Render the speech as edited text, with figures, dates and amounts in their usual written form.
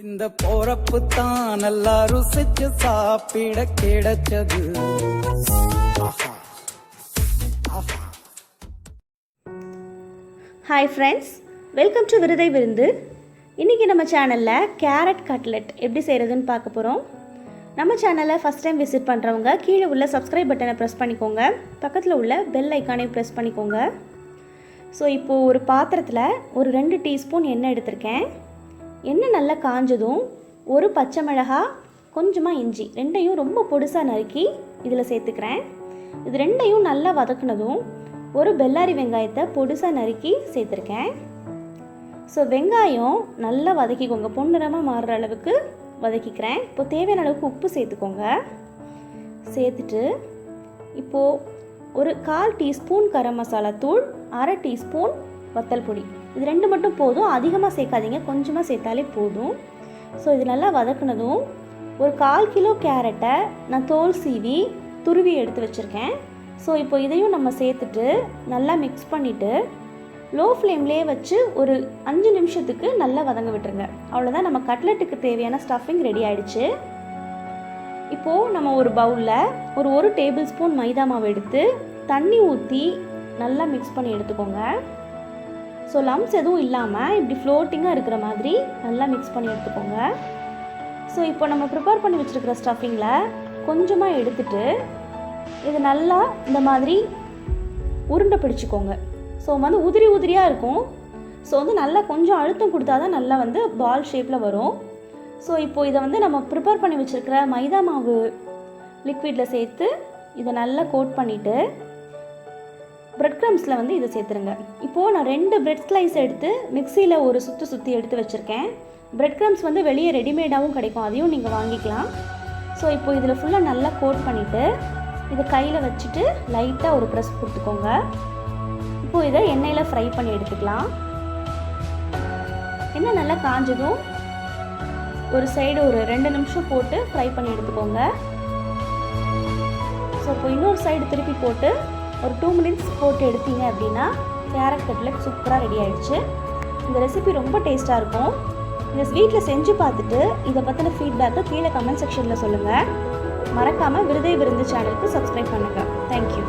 இந்த போறப்பு தான் நல்லா ருசிச்சு சாப்பிட கிடைச்சது. ஹாய் ஃப்ரெண்ட்ஸ், வெல்கம் டு விருதை விருந்து. இன்றைக்கி நம்ம சேனலில் கேரட் கட்லெட் எப்படி செய்கிறதுன்னு பார்க்க போகிறோம். நம்ம சேனலை ஃபஸ்ட் டைம் விசிட் பண்ணுறவங்க கீழே உள்ள சப்ஸ்கிரைப் பட்டனை ப்ரெஸ் பண்ணிக்கோங்க, பக்கத்தில் உள்ள பெல் ஐக்கானையும் ப்ரெஸ் பண்ணிக்கோங்க. ஸோ இப்போது ஒரு பாத்திரத்தில் ஒரு 2 டீஸ்பூன் எண்ணெய் எடுத்திருக்கேன். எண்ணெய் நல்லா காஞ்சதும் ஒரு பச்சை மிளகாய், கொஞ்சமாக இஞ்சி ரெண்டையும் ரொம்ப பொடிசாக நறுக்கி இதில் சேர்த்துக்கிறேன். இது ரெண்டையும் நல்லா வதக்குனதும் ஒரு பெல்லாரி வெங்காயத்தை பொடிசாக நறுக்கி சேர்த்துருக்கேன். ஸோ வெங்காயம் நல்லா வதக்கிக்கோங்க, பொன்னிறமாக மாறுற அளவுக்கு வதக்கிக்கிறேன். இப்போ தேவையான அளவுக்கு உப்பு சேர்த்துக்கோங்க. சேர்த்துட்டு இப்போது ஒரு 1/4 டீஸ்பூன் கரம் மசாலா தூள், 1/2 டீஸ்பூன் வத்தல் பொடி, இது 2 மட்டும் போதும், அதிகமாக சேர்க்காதீங்க, கொஞ்சமாக சேர்த்தாலே போதும். ஸோ இது நல்லா வதக்குனதும் ஒரு 1/4 கிலோ கேரட்டை நான் தோல் சீவி துருவி எடுத்து வச்சுருக்கேன். ஸோ இப்போ இதையும் நம்ம சேர்த்துட்டு நல்லா மிக்ஸ் பண்ணிவிட்டு லோ ஃப்ளேம்லேயே வச்சு ஒரு 5 நிமிஷத்துக்கு நல்லா வதங்க விட்டுருங்க. அவ்வளோதான், நம்ம கட்லெட்டுக்கு தேவையான ஸ்டஃபிங் ரெடி ஆகிடுச்சு. இப்போது நம்ம ஒரு பவுலில் ஒரு 1 டேபிள் ஸ்பூன் மைதா மாவு எடுத்து தண்ணி ஊற்றி நல்லா மிக்ஸ் பண்ணி எடுத்துக்கோங்க. ஸோ லம்ஸ் எதுவும் இல்லாமல் இப்படி ஃப்ளோட்டிங்காக இருக்கிற மாதிரி நல்லா மிக்ஸ் பண்ணி எடுத்துக்கோங்க. ஸோ இப்போ நம்ம ப்ரிப்பேர் பண்ணி வச்சுருக்கிற ஸ்டஃபிங்கில் கொஞ்சமாக எடுத்துட்டு இது நல்லா இந்த மாதிரி உருண்டை பிடிச்சிக்கோங்க. ஸோ வந்து உதிரி உதிரியாக இருக்கும். ஸோ வந்து நல்லா கொஞ்சம் அழுத்தம் கொடுத்தா தான் நல்லா வந்து பால் ஷேப்பில் வரும். ஸோ இப்போது இதை வந்து நம்ம ப்ரிப்பேர் பண்ணி வச்சுருக்கிற மைதா மாவு லிக்விடில் சேர்த்து இதை நல்லா கோட் பண்ணிவிட்டு பிரெட் க்ரம்ஸில் வந்து இதை சேர்த்துருங்க. இப்போது நான் 2 பிரெட் ஸ்லைஸ் எடுத்து மிக்சியில் ஒரு சுற்றி எடுத்து வச்சுருக்கேன். பிரெட் க்ரம்ஸ் வந்து வெளியே ரெடிமேடாகவும் கிடைக்கும், அதையும் நீங்கள் வாங்கிக்கலாம். ஸோ இப்போ இதில் ஃபுல்லாக நல்லா கோட் பண்ணிவிட்டு இதை கையில் வச்சுட்டு லைட்டாக ஒரு ப்ரெஸ் கொடுத்துக்கோங்க. இப்போது இதை எண்ணெயில் ஃப்ரை பண்ணி எடுத்துக்கலாம். எண்ணெய் நல்லா காஞ்சதும் ஒரு சைடு ஒரு 2 நிமிஷம் போட்டு ஃப்ரை பண்ணி எடுத்துக்கோங்க. ஸோ இப்போ இன்னொரு சைடு திருப்பி போட்டு ஒரு 2 மினிட்ஸ் போட்டு எடுத்தீங்க அப்படின்னா கேரட் கட்லெட் சூப்பராக ரெடி ஆகிடுச்சு. இந்த ரெசிபி ரொம்ப டேஸ்ட்டாக இருக்கும். இதை வீட்டில் செஞ்சு பார்த்துட்டு இதை பற்றின ஃபீட்பேக்கை கீழே கமெண்ட் செக்ஷனில் சொல்லுங்கள். மறக்காமல் விருதை விருந்து சேனலுக்கு சப்ஸ்கிரைப் பண்ணுங்கள். தேங்க்யூ.